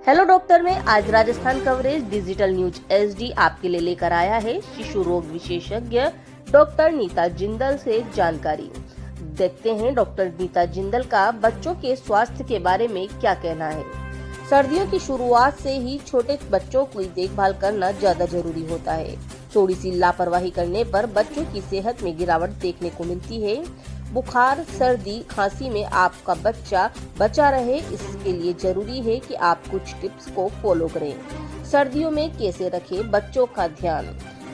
Hello doctor में आज Rajasthan coverage digital news SD आपके लिए लेकर आया है शिशु रोग विशेषज्ञ डॉक्टर नीता जिंदल से जानकारी। देखते हैं डॉक्टर नीता जिंदल का बच्चों के स्वास्थ्य के बारे में क्या कहना है। सर्दियों की शुरुआत से ही छोटे बच्चों की देखभाल करना ज्यादा जरूरी होता है। थोड़ी सी लापरवाही करने पर बच्चों की सेहत में गिरावट देखने को मिलती है। बुखार, सर्दी, खांसी में आपका बच्चा बचा रहे, इसके लिए जरूरी है कि आप कुछ टिप्स को फॉलो करें। सर्दियों में कैसे रखें बच्चों का ध्यान।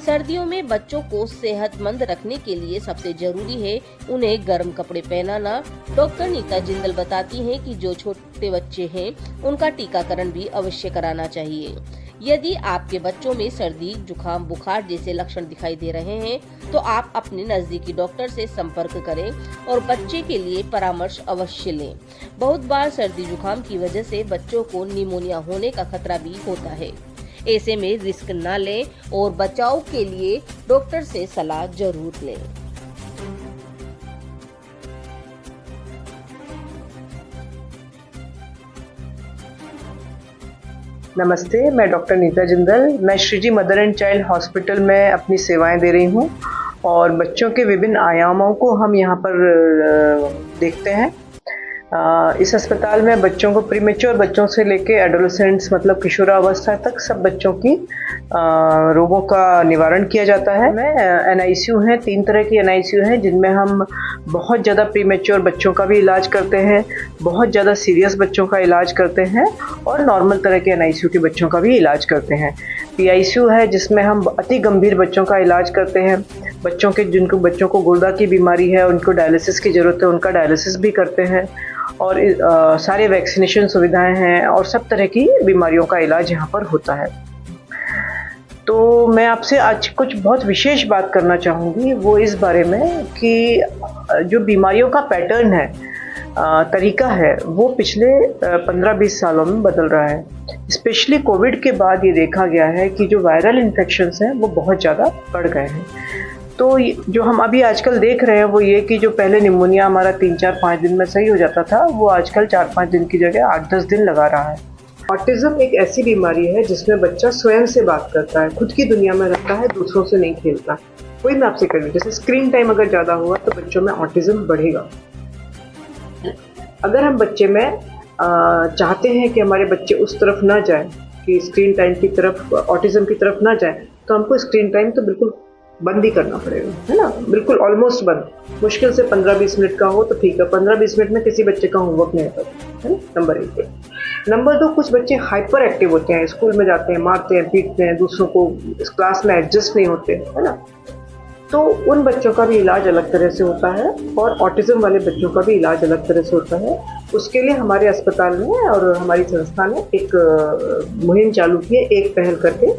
सर्दियों में बच्चों को सेहतमंद रखने के लिए सबसे जरूरी है उन्हें गर्म कपड़े पहनाना। डॉक्टर नीता जिंदल बताती हैं कि जो छोटे बच्चे हैं उनका टीकाकरण भी अवश्य कराना चाहिए। यदि आपके बच्चों में सर्दी, जुकाम, बुखार जैसे लक्षण दिखाई दे रहे हैं तो आप अपने नजदीकी डॉक्टर से संपर्क करें और बच्चे के लिए परामर्श अवश्य लें। बहुत बार सर्दी जुकाम की वजह से बच्चों को निमोनिया होने का खतरा भी होता है। ऐसे में रिस्क न लें और बचाव के लिए डॉक्टर से सलाह जरूर लें। नमस्ते, मैं डॉक्टर नीता जिंदल। मैं Shriji mother and child hospital में अपनी सेवाएं दे रही हूं और बच्चों के विभिन्न आयामों को हम यहां पर देखते हैं। इस अस्पताल में बच्चों को प्रीमेच्योर बच्चों से लेके एडोलेसेंट्स मतलब किशोरावस्था तक सब बच्चों की रोगों का निवारण किया जाता है। एनआईसीयू हैं, 3 तरह की एनआईसीयू हैं जिनमें हम बहुत ज़्यादा प्रीमेच्योर बच्चों का भी इलाज करते हैं, बहुत ज़्यादा सीरियस बच्चों का इलाज करते हैं और नॉर्मल तरह के एनआईसीयू के बच्चों का भी इलाज करते हैं। पीआईसीयू है जिसमें हम अति गंभीर बच्चों का इलाज करते हैं। जिनको बच्चों को गुर्दा की बीमारी है, उनको डायलिसिस की ज़रूरत है, उनका डायलिसिस भी करते हैं और सारे वैक्सीनेशन सुविधाएं हैं और सब तरह की बीमारियों का इलाज यहाँ पर होता है। तो मैं आपसे आज कुछ बहुत विशेष बात करना चाहूँगी, वो इस बारे में कि जो बीमारियों का पैटर्न है, तरीका है, वो पिछले 15-20 सालों में बदल रहा है। स्पेशली कोविड के बाद ये देखा गया है कि जो वायरल इन्फेक्शंस हैं वो बहुत ज़्यादा बढ़ गए हैं। तो जो हम अभी आजकल देख रहे हैं वो ये कि जो पहले निमोनिया हमारा 3-4-5 दिन में सही हो जाता था, वो आजकल 4-5 दिन की जगह 8-10 दिन लगा रहा है। ऑटिज्म एक ऐसी बीमारी है जिसमें बच्चा स्वयं से बात करता है, खुद की दुनिया में रहता है, दूसरों से नहीं खेलता। वही मैं आपसे कह रही हूँ, जैसे स्क्रीन टाइम अगर ज़्यादा हुआ तो बच्चों में ऑटिज्म बढ़ेगा। अगर हम बच्चे में चाहते हैं कि हमारे बच्चे उस तरफ ना जाए, कि स्क्रीन टाइम की तरफ, ऑटिज्म की तरफ ना जाए, तो हमको स्क्रीन टाइम तो बिल्कुल बंद ही करना पड़ेगा, है ना, बिल्कुल ऑलमोस्ट बंद। मुश्किल से 15-20 मिनट का हो तो ठीक है, 15-20 मिनट में किसी बच्चे का होमवर्क नहीं होता है ना, नंबर 1। नंबर 2, कुछ बच्चे हाइपर एक्टिव होते हैं, स्कूल में जाते हैं, मारते हैं, पीटते हैं, दूसरों को इस क्लास में एडजस्ट नहीं होते, है ना। तो उन बच्चों का भी इलाज अलग तरह से होता है और ऑटिज्म वाले बच्चों का भी इलाज अलग तरह से होता है। उसके लिए हमारे अस्पताल में और हमारी संस्था ने एक मुहिम चालू की है, एक पहल करके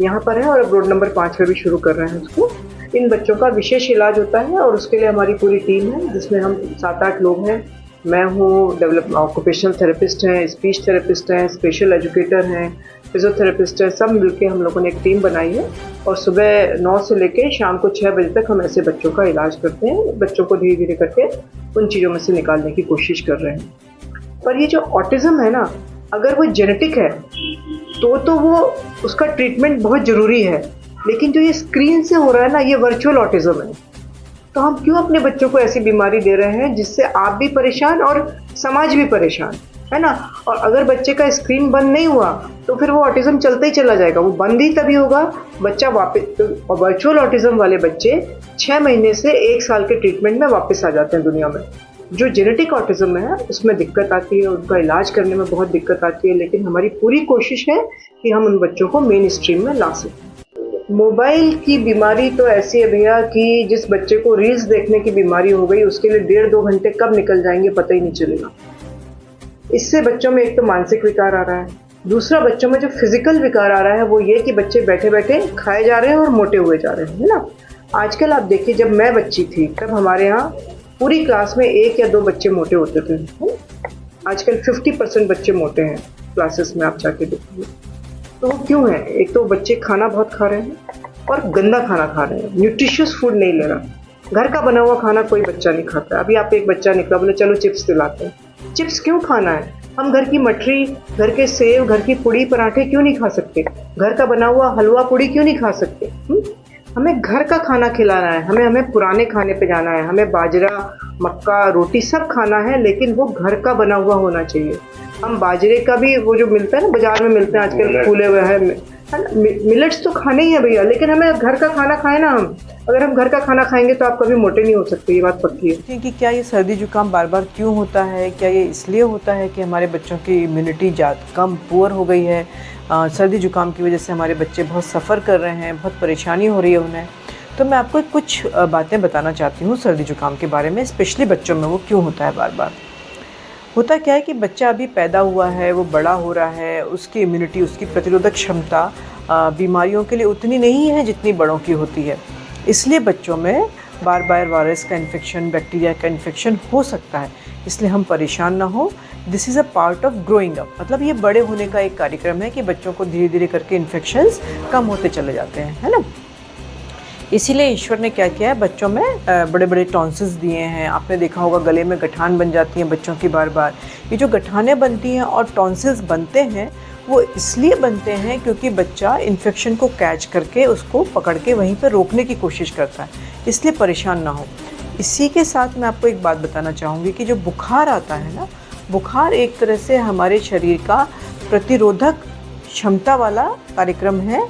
यहाँ पर है और अब रोड नंबर 5 पे भी शुरू कर रहे हैं उसको। इन बच्चों का विशेष इलाज होता है और उसके लिए हमारी पूरी टीम है जिसमें हम 7-8 लोग हैं। मैं हूँ, ऑक्यूपेशनल थेरेपिस्ट हैं, स्पीच थेरेपिस्ट हैं, स्पेशल एजुकेटर हैं, फिजियोथेरेपिस्ट हैं, सब मिलके हम लोगों ने एक टीम बनाई है और सुबह 9 से लेके शाम को 6 बजे तक हम ऐसे बच्चों का इलाज करते हैं। बच्चों को धीरे धीरे करके उन चीज़ों में से निकालने की कोशिश कर रहे हैं। पर ये जो ऑटिज्म है ना, अगर वो जेनेटिक है तो वो उसका ट्रीटमेंट बहुत ज़रूरी है, लेकिन जो ये स्क्रीन से हो रहा है ना, ये वर्चुअल ऑटिज्म है। तो हम क्यों अपने बच्चों को ऐसी बीमारी दे रहे हैं जिससे आप भी परेशान और समाज भी परेशान, है ना। और अगर बच्चे का स्क्रीन बंद नहीं हुआ तो फिर वो ऑटिज्म चलता ही चला जाएगा, वो बंद ही तभी होगा बच्चा वापस। तो वर्चुअल ऑटिज्म वाले बच्चे 6 महीने से 1 साल के ट्रीटमेंट में वापस आ जाते हैं दुनिया में। जो जेनेटिक ऑटिज्म है उसमें दिक्कत आती है, उनका इलाज करने में बहुत दिक्कत आती है, लेकिन हमारी पूरी कोशिश है कि हम उन बच्चों को मेन स्ट्रीम में ला सकें। मोबाइल की बीमारी तो ऐसी है भैया कि जिस बच्चे को रील्स देखने की बीमारी हो गई उसके लिए 1.5-2 घंटे कब निकल जाएंगे पता ही नहीं चलेगा। इससे बच्चों में एक तो मानसिक विकार आ रहा है, दूसरा बच्चों में जो फिजिकल विकार आ रहा है वो ये कि बच्चे बैठे बैठे खाए जा रहे हैं और मोटे हुए जा रहे हैं, है ना। आजकल आप देखिए, जब मैं बच्ची थी तब हमारे यहाँ पूरी क्लास में 1 या 2 बच्चे मोटे होते थे। आजकल 50% बच्चे मोटे हैं क्लासेस में, आप जाके देखिए। तो वो क्यों है? एक तो बच्चे खाना बहुत खा रहे हैं और गंदा खाना खा रहे हैं, न्यूट्रिशियस फूड नहीं ले रहा। घर का बना हुआ खाना कोई बच्चा नहीं खाता। अभी आप एक बच्चा निकला, बोले चलो चिप्स दिलाते हैं। चिप्स क्यों खाना है? हम घर की मठरी, घर के सेव, घर की पूड़ी पराठे क्यों नहीं खा सकते? घर का बना हुआ हलवा पूड़ी क्यों नहीं खा सकते? हमें घर का खाना खिलाना है, हमें पुराने खाने पे जाना है, हमें बाजरा, मक्का, रोटी सब खाना है, लेकिन वो घर का बना हुआ होना चाहिए। हम बाजरे का भी वो जो मिलता है ना, बाजार में मिलते हैं आजकल फूले हुए हैं, है ना, मिलेट्स तो खाने ही है भैया, लेकिन हमें घर का खाना खाए ना। हम अगर हम घर का खाना खाएंगे तो आप कभी मोटे नहीं हो सकते, ये बात पक्की है। कि क्या ये सर्दी जुकाम बार बार क्यों होता है? क्या ये इसलिए होता है कि हमारे बच्चों की इम्यूनिटी कम पुअर हो गई है? सर्दी जुकाम की वजह से हमारे बच्चे बहुत सफ़र कर रहे हैं, बहुत परेशानी हो रही है उन्हें। तो मैं आपको कुछ बातें बताना चाहती हूँ सर्दी जुकाम के बारे में, स्पेशली बच्चों में वो क्यों होता है बार बार। होता क्या है कि बच्चा अभी पैदा हुआ है, वो बड़ा हो रहा है, उसकी इम्यूनिटी, उसकी प्रतिरोधक क्षमता बीमारियों के लिए उतनी नहीं है जितनी बड़ों की होती है। इसलिए बच्चों में बार बार वायरस का इन्फेक्शन, बैक्टीरिया का इन्फेक्शन हो सकता है। इसलिए हम परेशान ना हो। This is a part of growing up, मतलब ये बड़े होने का एक कार्यक्रम है कि बच्चों को धीरे धीरे करके इन्फेक्शंस कम होते चले जाते हैं, है ना। इसीलिए ईश्वर ने क्या किया है, बच्चों में बड़े बड़े टॉन्सिल्स दिए हैं। आपने देखा होगा गले में गठान बन जाती हैं बच्चों की बार बार। ये जो गठानें बनती हैं और टॉन्सिल्स बनते हैं, वो इसलिए बनते हैं क्योंकि बच्चा इन्फेक्शन को कैच करके उसको पकड़ के वहीं पर रोकने की कोशिश करता है। इसलिए परेशान ना हो। इसी के साथ मैं आपको एक बात बताना चाहूँगी कि जो बुखार आता है ना, बुखार एक तरह से हमारे शरीर का प्रतिरोधक क्षमता वाला कार्यक्रम है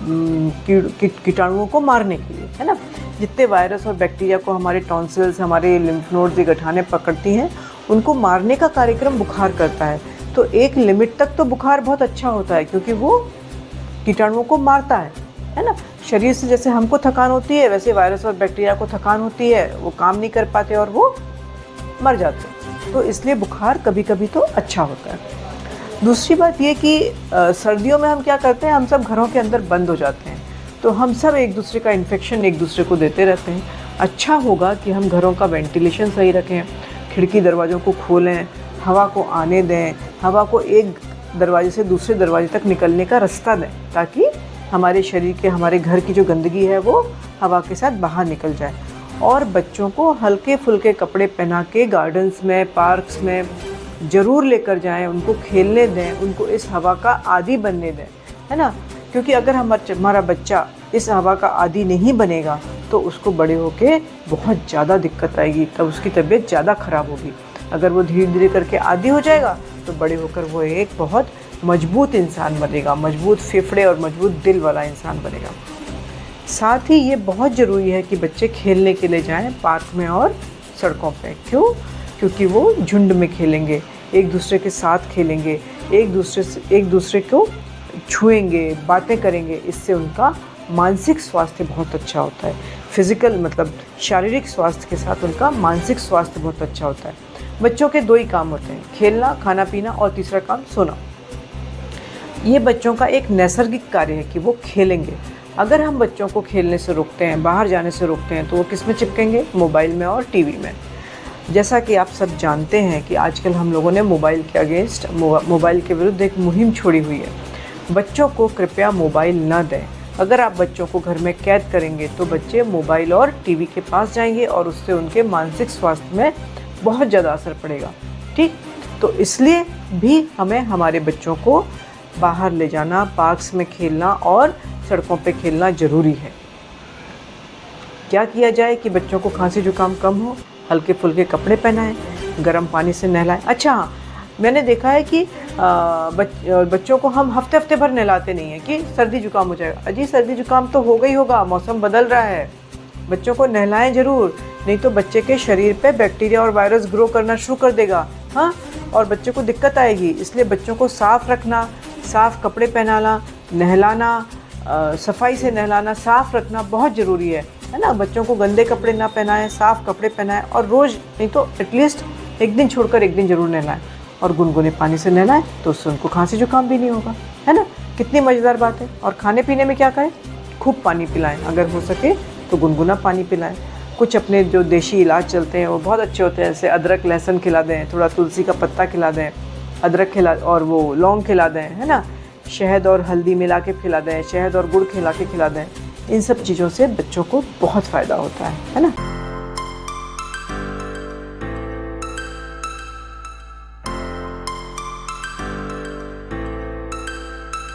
कीटाणुओं को मारने के लिए, है ना। जितने वायरस और बैक्टीरिया को हमारे टॉन्सिल्स, हमारे लिम्फ नोड्स, ये गठानें पकड़ती हैं, उनको मारने का कार्यक्रम बुखार करता है। तो एक लिमिट तक तो बुखार बहुत अच्छा होता है क्योंकि वो कीटाणुओं को मारता है ना। शरीर से जैसे हमको थकान होती है, वैसे वायरस और बैक्टीरिया को थकान होती है, वो काम नहीं कर पाते और वो मर जाते हैं। तो इसलिए बुखार कभी कभी तो अच्छा होता है। दूसरी बात ये कि सर्दियों में हम क्या करते हैं, हम सब घरों के अंदर बंद हो जाते हैं, तो हम सब एक दूसरे का इन्फेक्शन एक दूसरे को देते रहते हैं। अच्छा होगा कि हम घरों का वेंटिलेशन सही रखें, खिड़की दरवाज़ों को खोलें, हवा को आने दें, हवा को एक दरवाजे से दूसरे दरवाजे तक निकलने का रास्ता दें, ताकि हमारे शरीर के, हमारे घर की जो गंदगी है वो हवा के साथ बाहर निकल जाए। और बच्चों को हल्के फुल्के कपड़े पहना के गार्डन्स में, पार्क्स में ज़रूर लेकर जाएं, उनको खेलने दें, उनको इस हवा का आदी बनने दें, है ना। क्योंकि अगर हमारा बच्चा इस हवा का आदी नहीं बनेगा तो उसको बड़े होके बहुत ज़्यादा दिक्कत आएगी, तब उसकी तबीयत ज़्यादा ख़राब होगी। अगर वो धीरे धीरे करके आदी हो जाएगा तो बड़े होकर वो एक बहुत मजबूत इंसान बनेगा, मजबूत फेफड़े और मजबूत दिल वाला इंसान बनेगा। साथ ही ये बहुत ज़रूरी है कि बच्चे खेलने के लिए जाएं पार्क में और सड़कों पे। क्यों? क्योंकि वो झुंड में खेलेंगे, एक दूसरे के साथ खेलेंगे, एक दूसरे को छुएंगे, बातें करेंगे। इससे उनका मानसिक स्वास्थ्य बहुत अच्छा होता है। फिज़िकल मतलब शारीरिक स्वास्थ्य के साथ उनका मानसिक स्वास्थ्य बहुत अच्छा होता है। बच्चों के 2 ही काम होते हैं, खेलना, खाना पीना, और तीसरा काम सोना। ये बच्चों का एक नैसर्गिक कार्य है कि वो खेलेंगे। अगर हम बच्चों को खेलने से रोकते हैं, बाहर जाने से रोकते हैं, तो वो किस में चिपकेंगे? मोबाइल में और टीवी में। जैसा कि आप सब जानते हैं कि आजकल हम लोगों ने मोबाइल के अगेंस्ट, मोबाइल के विरुद्ध एक मुहिम छोड़ी हुई है। बच्चों को कृपया मोबाइल न दें। अगर आप बच्चों को घर में कैद करेंगे तो बच्चे मोबाइल और टीवी के पास जाएंगे और उससे उनके मानसिक स्वास्थ्य में बहुत ज़्यादा असर पड़ेगा। ठीक, तो इसलिए भी हमें हमारे बच्चों को बाहर ले जाना, पार्क्स में खेलना और सड़कों पे खेलना ज़रूरी है। क्या किया जाए कि बच्चों को खांसी जुकाम कम हो? हल्के फुल्के कपड़े पहनाएं, गर्म पानी से नहलाएं। अच्छा हाँ, मैंने देखा है कि बच्चों को हम हफ्ते हफ्ते भर नहलाते नहीं हैं कि सर्दी जुकाम हो जाएगा। अजी सर्दी जुकाम तो हो गई होगा, मौसम बदल रहा है, बच्चों को नहलाएं ज़रूर, नहीं तो बच्चे के शरीर पे बैक्टीरिया और वायरस ग्रो करना शुरू कर देगा, हाँ, और बच्चे को दिक्कत आएगी। इसलिए बच्चों को साफ़ रखना, साफ़ कपड़े पहनाना, नहलाना, सफाई से नहलाना, साफ़ रखना बहुत ज़रूरी है ना। बच्चों को गंदे कपड़े ना पहनाएं, साफ़ कपड़े पहनाएं, और रोज़ नहीं तो एटलीस्ट एक दिन छोड़कर एक दिन ज़रूर नहलाएं, और गुनगुने पानी से नहलाएं, तो उससे उनको खांसी जुकाम भी नहीं होगा, है ना। कितनी मज़ेदार बात है। और खाने पीने में क्या करें? खूब पानी पिलाएं, अगर हो सके तो गुनगुना पानी पिलाएं। कुछ अपने जो देशी इलाज चलते हैं वो बहुत अच्छे होते हैं, जैसे अदरक लहसुन खिला दें, थोड़ा तुलसी का पत्ता खिला दें, अदरक खिला और वो लौंग खिला दें, है ना। शहद और हल्दी मिला के खिला दें, शहद और गुड़ खिला के खिला दें। इन सब चीज़ों से बच्चों को बहुत फ़ायदा होता है ना।